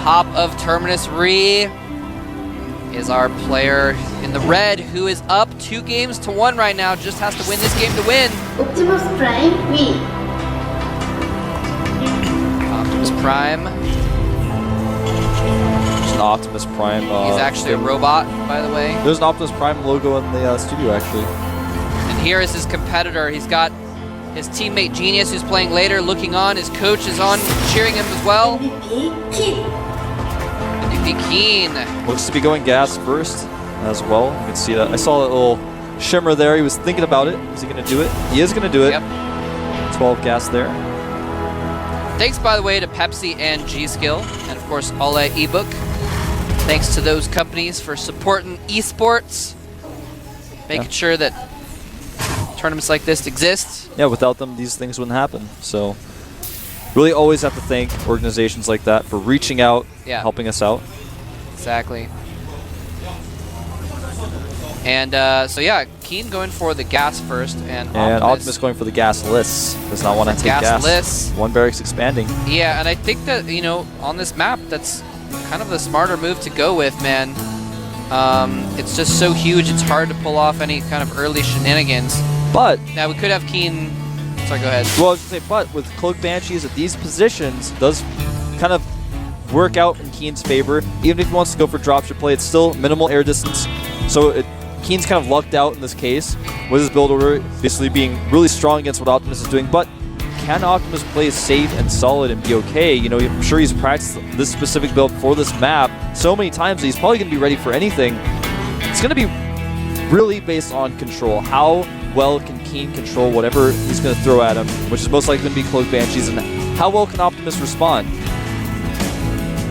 top of Terminus. Re is our player in the red, who is up 2 games to 1 right now. Just has to win this game to win. Optimus Prime, Re. Optimus Prime. There's an Optimus Prime. He's actually a robot, by the way. There's an Optimus Prime logo in the studio, actually. And here is his competitor. He's got his teammate Genius, who's playing later, looking on. His coach is on, cheering him as well. MVP Keen. MVP Keen. Looks to be going gas first as well. You can see that. I saw that little shimmer there. He was thinking about it. Is he going to do it? He is going to do it. Yep. 12 gas there. Thanks, by the way, to Pepsi and G-Skill, and of course, Ole ebook. Thanks to those companies for supporting esports, making sure that tournaments like this exist. Yeah, without them, these things wouldn't happen. So, really always have to thank organizations like that for reaching out, helping us out. Exactly. And so yeah, Keen going for the gas first, and Optimus going for the gasless. Does not want to take gas. Gasless. One barracks expanding. Yeah, and I think that, you know, on this map, that's kind of the smarter move to go with, man. It's just so huge, it's hard to pull off any kind of early shenanigans. But now we could have Keen. Sorry, go ahead. Well, I was going to say, but with Cloak Banshees at these positions, does kind of work out in Keen's favor. Even if he wants to go for dropship play, it's still minimal air distance. So Keen's kind of lucked out in this case with his build order basically being really strong against what Optimus is doing. But can Optimus play safe and solid and be okay? You know, I'm sure he's practiced this specific build for this map so many times that he's probably going to be ready for anything. It's going to be really based on control. How well can Keen control whatever he's going to throw at him, which is most likely going to be Cloak Banshees, and how well can Optimus respond?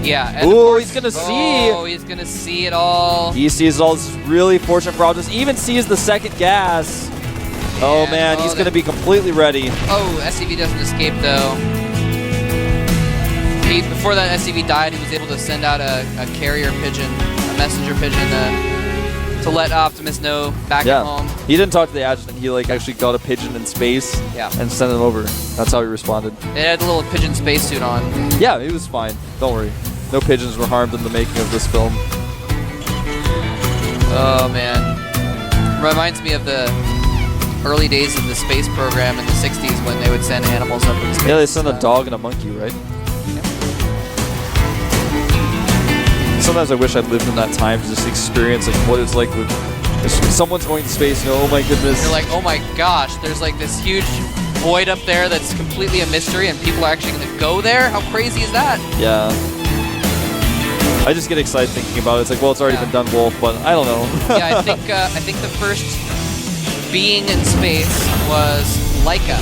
Yeah. Oh, he's going to see. Oh, he's going to see it all. He sees it all. This is really fortunate for Optimus. Even sees the second gas. Yeah, oh, man, he's going to be completely ready. Oh, SCV doesn't escape, though. Before that SCV died, he was able to send out a carrier pigeon, a messenger pigeon, to let Optimus know back at home. He didn't talk to the adjutant. He actually got a pigeon in space and sent it over. That's how he responded. It had a little pigeon spacesuit on. Yeah, he was fine. Don't worry. No pigeons were harmed in the making of this film. Oh, man. Reminds me of the early days of the space program in the 60s when they would send animals up in space. Yeah, they sent a dog and a monkey, right? Sometimes I wish I'd lived in that time to just experience what it's like with if someone's going to space. You know, oh my goodness. You're like, oh my gosh, there's like this huge void up there that's completely a mystery, and people are actually going to go there. How crazy is that? Yeah. I just get excited thinking about it. It's like, well, it's already been done, Wolf, but I don't know. Yeah, I think the first being in space was Laika,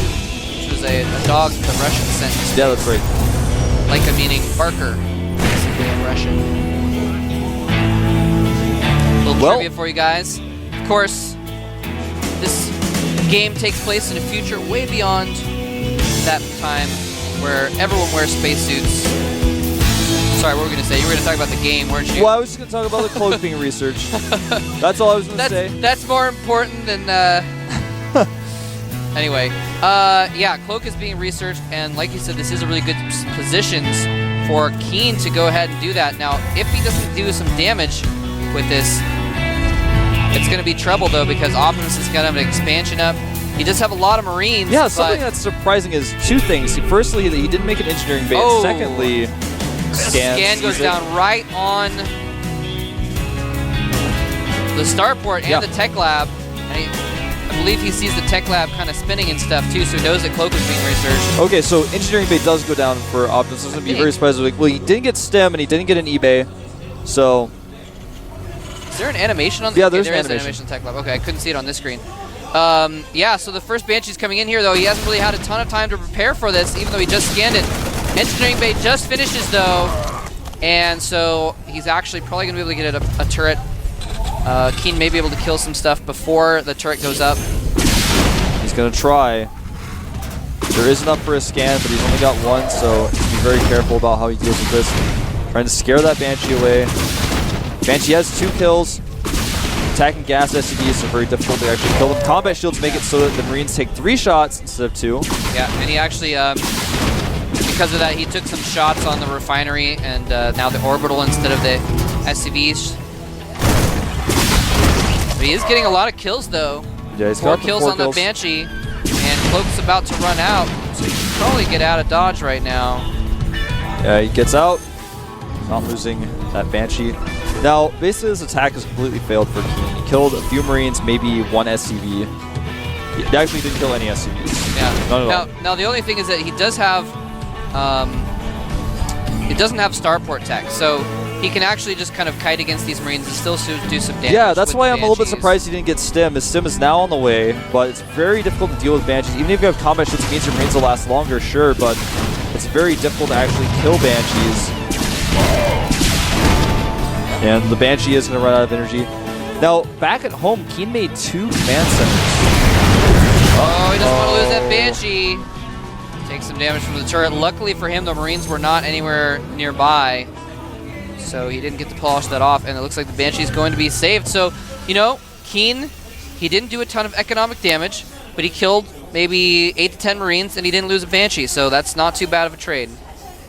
which was a dog the Russians sent to space. Yeah, that's right. Laika meaning barker, basically in Russian. Little trivia for you guys. Of course, this game takes place in a future way beyond that time where everyone wears spacesuits. Sorry, what were we going to say? You were going to talk about the game, weren't you? Well, I was just going to talk about the cloak being researched. That's all I was going to say. That's more important than... Anyway, yeah, Cloak is being researched, and like you said, this is a really good positions for Keen to go ahead and do that. Now, if he doesn't do some damage with this, it's going to be trouble, though, because Optimus is going to have an expansion up. He does have a lot of Marines. Yeah, something that's surprising is two things. Firstly, that he didn't make an engineering base. Oh. Secondly, Scan goes down right on the starport and the tech lab. And I believe he sees the tech lab kind of spinning and stuff, too, so he knows that Cloak is being researched. Okay, so engineering bay does go down for Optimus. This is going to be very surprising. Well, he didn't get STEM, and he didn't get an eBay, so... Is there an animation on the... Yeah, there's an animation tech lab. Okay, I couldn't see it on this screen. Yeah, so the first Banshee's coming in here, though. He hasn't really had a ton of time to prepare for this, even though he just scanned it. Engineering bay just finishes, though, and so he's actually probably going to be able to get a turret. Keen may be able to kill some stuff before the turret goes up. He's going to try. There is enough for a scan, but he's only got one, so be very careful about how he deals with this. Trying to scare that Banshee away. Banshee has 2 kills. Attacking gas SCVs, so very difficult to actually kill them. Combat shields make it so that the Marines take 3 shots instead of 2. Yeah, and he actually, because of that, he took some shots on the refinery and now the orbital instead of the SCVs. But he is getting a lot of kills though. Yeah, he's 4 got kills 4 on the Banshee, and Cloak's about to run out, so he can probably get out of dodge right now. Yeah, he gets out, not losing that Banshee. Now, basically this attack has completely failed for Keen. He killed a few Marines, maybe 1 SCV. He actually didn't kill any SCVs. Yeah. None at all. Now the only thing is that he does have, it doesn't have starport tech, so he can actually just kind of kite against these Marines and still do some damage. Yeah, that's with why the I'm a little bit Banshees. surprised he didn't get Stim. His Stim is now on the way, but it's very difficult to deal with Banshees. Even if you have combat shields, it means your Marines will last longer, sure, but it's very difficult to actually kill Banshees. And the Banshee is going to run out of energy. Now, back at home, Keen made 2 command centers. Oh, he doesn't want to lose that Banshee. Takes some damage from the turret. Luckily for him, the Marines were not anywhere nearby, so he didn't get to polish that off, and it looks like the Banshee is going to be saved. So, you know, Keen, he didn't do a ton of economic damage, but he killed maybe 8 to 10 Marines, and he didn't lose a Banshee, so that's not too bad of a trade.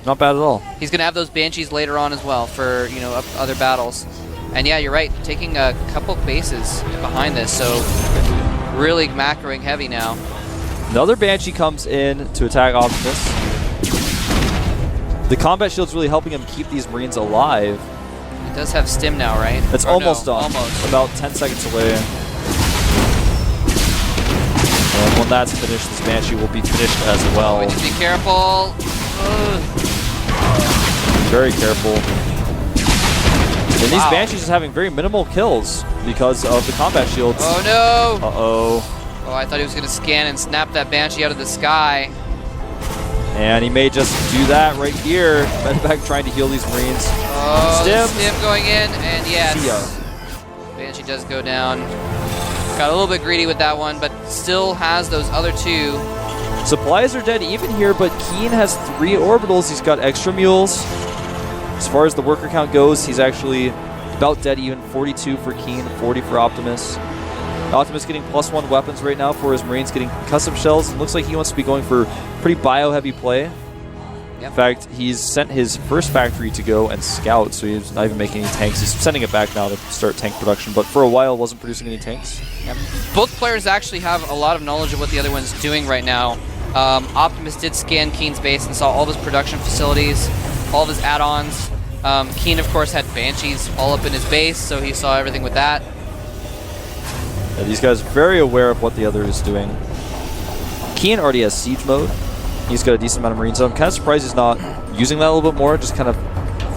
Not bad at all. He's going to have those Banshees later on as well for, you know, other battles. And yeah, you're right, taking a couple bases behind this, so really macroing heavy now. Another Banshee comes in to attack Optimus. The combat shield's really helping him keep these Marines alive. He does have Stim now, right? It's Or almost no, done. Almost. About 10 seconds away. And when that's finished, this Banshee will be finished as well. We need to be careful. Ugh. Very careful. And these Banshees are having very minimal kills because of the combat shields. Oh no! Uh-oh. Oh, I thought he was going to scan and snap that Banshee out of the sky. And he may just do that right here. Medevac trying to heal these Marines. Oh, Stim. Stim going in, and yes. See ya. Banshee does go down. Got a little bit greedy with that one, but still has those other 2. Supplies are dead even here, but Keen has 3 orbitals. He's got extra mules. As far as the worker count goes, he's actually about dead even. 42 for Keen, 40 for Optimus. Optimus getting +1 weapons right now for his Marines, getting custom shells. It looks like he wants to be going for pretty bio-heavy play. Yep. In fact, he's sent his first factory to go and scout, so he's not even making any tanks. He's sending it back now to start tank production, but for a while wasn't producing any tanks. Yep. Both players actually have a lot of knowledge of what the other one's doing right now. Optimus did scan Keen's base and saw all of his production facilities, all of his add-ons. Keen, of course, had Banshees all up in his base, so he saw everything with that. Yeah, these guys are very aware of what the other is doing. Keen already has siege mode. He's got a decent amount of Marines. So I'm kind of surprised he's not using that a little bit more, just kind of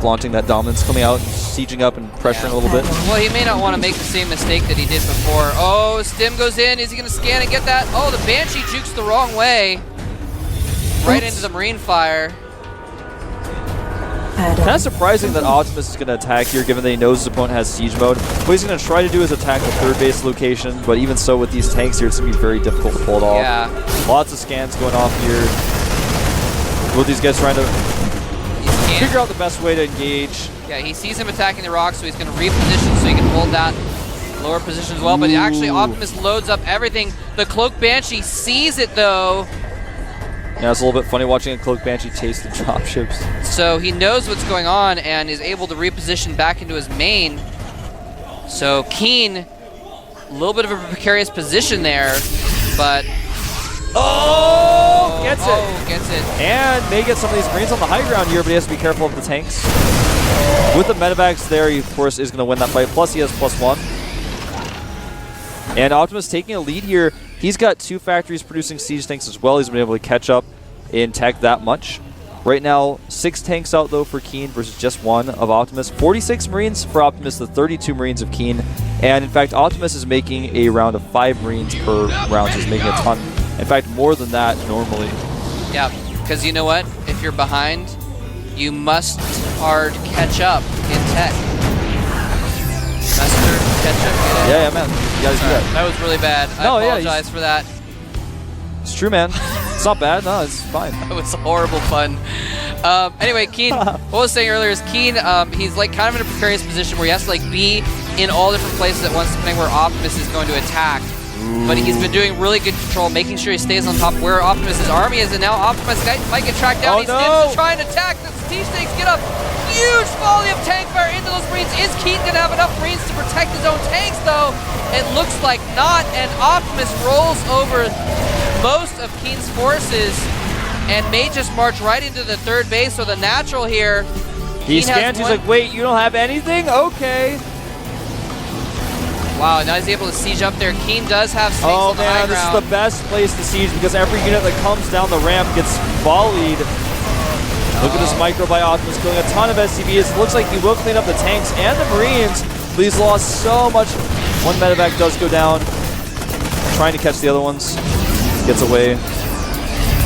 flaunting that dominance, coming out and sieging up and pressuring a little bit. Well, he may not want to make the same mistake that he did before. Oh, Stim goes in. Is he going to scan and get that? Oh, the Banshee jukes the wrong way. Right into the Marine fire. Kind of surprising that Optimus is going to attack here, given that he knows his opponent has siege mode. What he's going to try to do is attack the 3rd base location, but even so, with these tanks here, it's going to be very difficult to pull it off. Yeah. Lots of scans going off here. Both these guys trying to figure out the best way to engage. Yeah, he sees him attacking the rocks, so he's going to reposition so he can hold that lower position as well. But actually, Optimus loads up everything. The Cloak Banshee sees it, though. Yeah, it's a little bit funny watching a Cloak Banshee chase the dropships. So he knows what's going on and is able to reposition back into his main. So Keen, a little bit of a precarious position there, but... Oh! Gets it! Oh, gets it. And may get some of these Marines on the high ground here, but he has to be careful of the tanks. With the medevacs there, he, of course, is going to win that fight. Plus, he has +1. And Optimus taking a lead here. He's got 2 factories producing siege tanks as well. He's been able to catch up in tech that much. Right now, 6 tanks out, though, for Keen versus just 1 of Optimus. 46 Marines for Optimus, the 32 Marines of Keen. And, in fact, Optimus is making a round of 5 Marines per round. So he's making a ton. In fact, more than that normally. Yeah, because you know what? If you're behind, you must hard catch up in tech. Must catch up. Yeah, man. You gotta do that. That was really bad. No, I yeah, apologize for that. It's true, man. It's not bad. No, it's fine. That was horrible fun. Anyway, Keen, what I was saying earlier is Keen, he's like kind of in a precarious position where he has to like be in all different places at once depending where Optimus is going to attack. but he's been doing really good control, making sure he stays on top where Optimus's army is, and now Optimus might get tracked down. Oh, He's no. to try and attack. The T-Snakes get up. Huge volley of tank fire into those Marines. Is Keaton going to have enough Marines to protect his own tanks, though? It looks like not, and Optimus rolls over most of Keaton's forces and may just march right into the third base, so the natural here. He scans, he's like, wait, you don't have anything? Okay. Wow, now he's able to siege up there. Keen does have snakes on the high man, this ground. is the best place to siege because every unit that comes down the ramp gets volleyed. Look at this micro by Optimus killing a ton of SCVs. It looks like he will clean up the tanks and the Marines, but he's lost so much. One medevac does go down. Trying to catch the other ones. Gets away.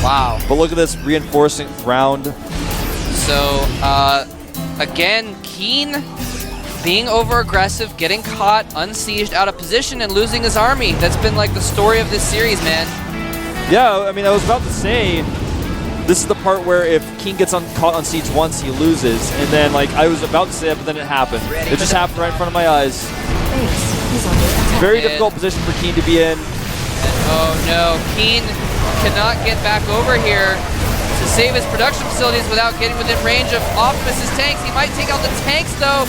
Wow. But look at this reinforcing round. So, again, Keen being over-aggressive, getting caught, unsieged, out of position, and losing his army. That's been like the story of this series, man. Yeah, I mean, I was about to say, this is the part where if Keen gets caught on siege once, he loses. And then, like, I was about to say that, but then it happened. It just happened right in front of my eyes. Very difficult position for Keen to be in. Oh no, Keen cannot get back over here to save his production facilities without getting within range of Optimus's tanks. He might take out the tanks though.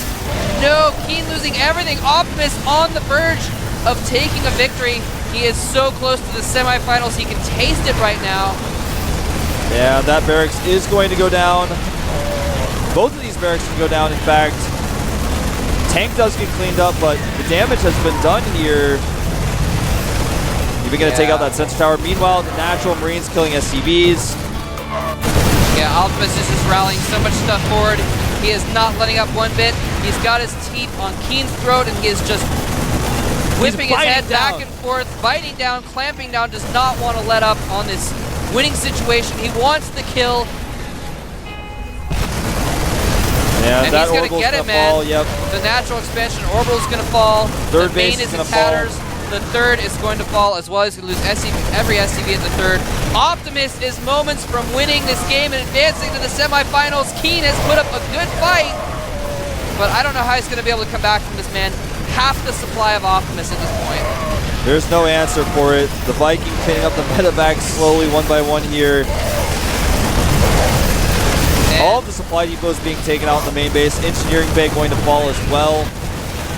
No, Keen losing everything. Optimus on the verge of taking a victory. He is so close to the semifinals. He can taste it right now. Yeah, that barracks is going to go down. Both of these barracks can go down, in fact. Tank does get cleaned up, but the damage has been done here. Even going to take out that sensor tower. Meanwhile, the natural Marines killing SCVs. Yeah, Optimus is just rallying so much stuff forward. He is not letting up one bit. He's got his teeth on Keen's throat, and he is just whipping his head back and forth, biting down, clamping down, does not want to let up on this winning situation. He wants the kill. Yeah, and that he's going to get it, man. fall, yep. The natural expansion orbital is going to fall. Third the base main is in gonna tatters. fall. The third is going to fall as well. He's going to lose every SCV at the third. Optimus is moments from winning this game and advancing to the semifinals. Keen has put up a good fight, but I don't know how he's going to be able to come back from this, man. Half the supply of Optimus at this point. There's no answer for it. The Viking pinning up the medevac slowly one by one here. And all of the supply depots being taken out in the main base. Engineering bay going to fall as well.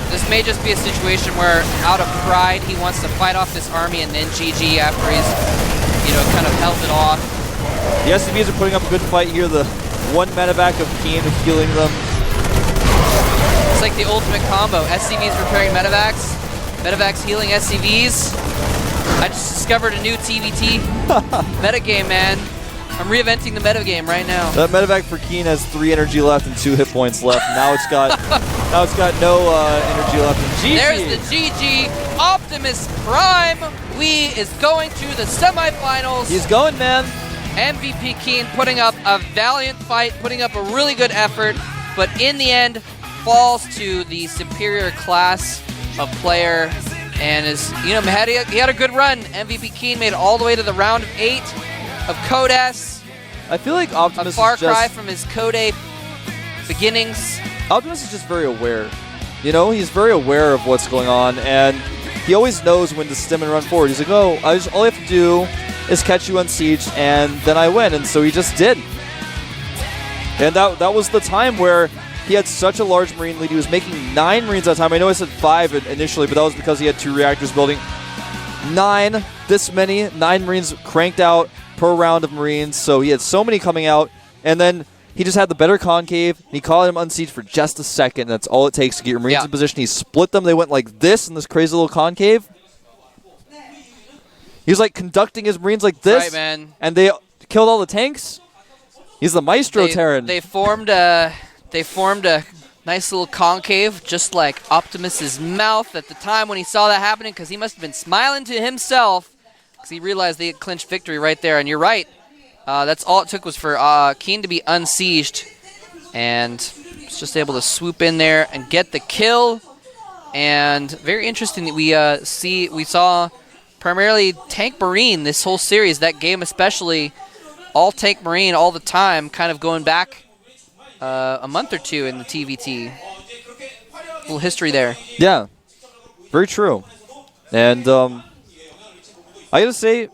this may just be a situation where, out of pride, he wants to fight off this army and then GG after he's, you know, kind of held it off. The SCVs are putting up a good fight here. The one medevac of Keen healing them. It's like the ultimate combo. SCVs repairing medevacs, medevacs healing SCVs. I just discovered a new TVT metagame, man. I'm reinventing the metagame right now. That medevac for Keen has 3 energy left and 2 hit points left. Now it's got no energy left. And GG. There's the GG. Optimus Prime. Is going to the semifinals. He's going, man. MVP Keen putting up a valiant fight, putting up a really good effort, but in the end falls to the superior class of player and is, you know, he had a good run. MVP Keen made it all the way to the round of 8 of Code S. I feel like Optimus a far is just, cry from his Code A beginnings. Optimus is just very aware. You know, he's very aware of what's going on, and he always knows when to stem and run forward. He's like, oh, all I have to do is catch you on siege, and then I win. And so he just did. And that was the time where he had such a large Marine lead. He was making 9 Marines at a time. I know I said 5 initially, but that was because he had 2 reactors building. 9, this many, 9 Marines cranked out per round of Marines. So he had so many coming out, and then he just had the better concave, and he caught him unsieged for just a second. That's all it takes to get your Marines in position. He split them. They went like this in this crazy little concave. He was like conducting his Marines like this, right, man. And they killed all the tanks. He's the Maestro Terran. They formed a nice little concave, just like Optimus's mouth at the time when he saw that happening, because he must have been smiling to himself because he realized they had clinched victory right there. And you're right. That's all it took was for Keen to be unsieged, and was just able to swoop in there and get the kill. And very interesting that we saw primarily Tank Marine this whole series, that game especially, all Tank Marine all the time, kind of going back a month or two in the TVT. A little history there. Yeah, very true. And I gotta say,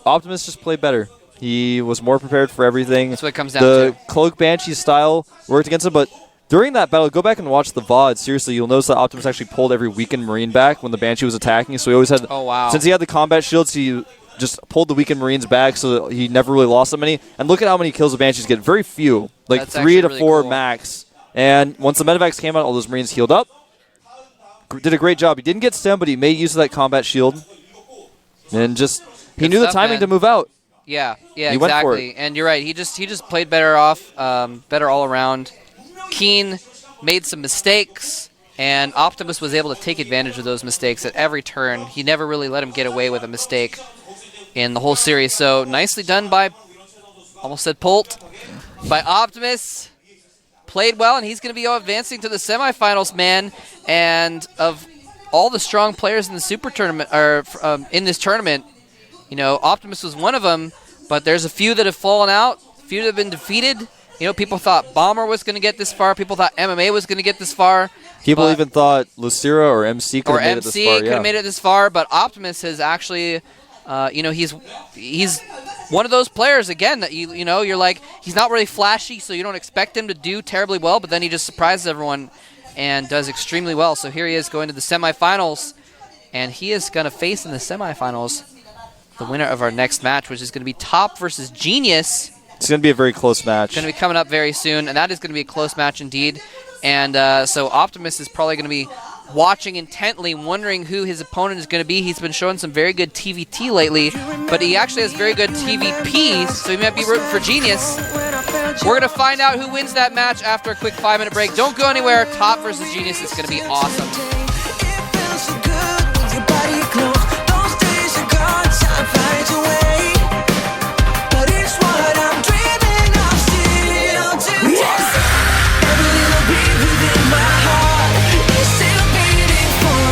Optimus just played better. He was more prepared for everything. That's what it comes down the to. Cloak Banshee style worked against him, but during that battle, go back and watch the VOD. Seriously, you'll notice that Optimus actually pulled every weakened Marine back when the Banshee was attacking. So he always had. Oh, wow. Since he had the combat shields, he just pulled the weakened Marines back, so he never really lost that many. And look at how many kills the Banshees get. Very few, like That's 3 to really 4 cool. max. And once the medevacs came out, all those Marines healed up. Did a great job. He didn't get stemmed, but he made use of that combat shield. And just he Good knew the stuff, timing man. to move out. Yeah, He went for exactly. And you're right. He just played better off, better all around. Keen made some mistakes, and Optimus was able to take advantage of those mistakes at every turn. He never really let him get away with a mistake in the whole series. So nicely done by, almost said Polt, by Optimus. Played well, and he's going to be advancing to the semifinals, man. And of all the strong players in the Super Tournament, or in this tournament, you know, Optimus was one of them, but there's a few that have fallen out, a few that have been defeated. You know, people thought Bomber was going to get this far. People thought MMA was going to get this far. People even thought Lucira or MC could have made it this far. Could have made it this far, but Optimus has actually, you know, he's one of those players, again, that you know, you're like, he's not really flashy, so you don't expect him to do terribly well, but then he just surprises everyone and does extremely well. So here he is going to the semifinals, and he is going to face in the semifinals the winner of our next match, which is going to be Top versus Genius. It's going to be a very close match. Going to be coming up very soon, and that is going to be a close match indeed. And so Optimus is probably going to be watching intently, wondering who his opponent is going to be. He's been showing some very good TVT lately, but he actually has very good TVP, so he might be rooting for Genius. We're going to find out who wins that match after a quick 5-minute break. Don't go anywhere. Top versus Genius is going to be awesome.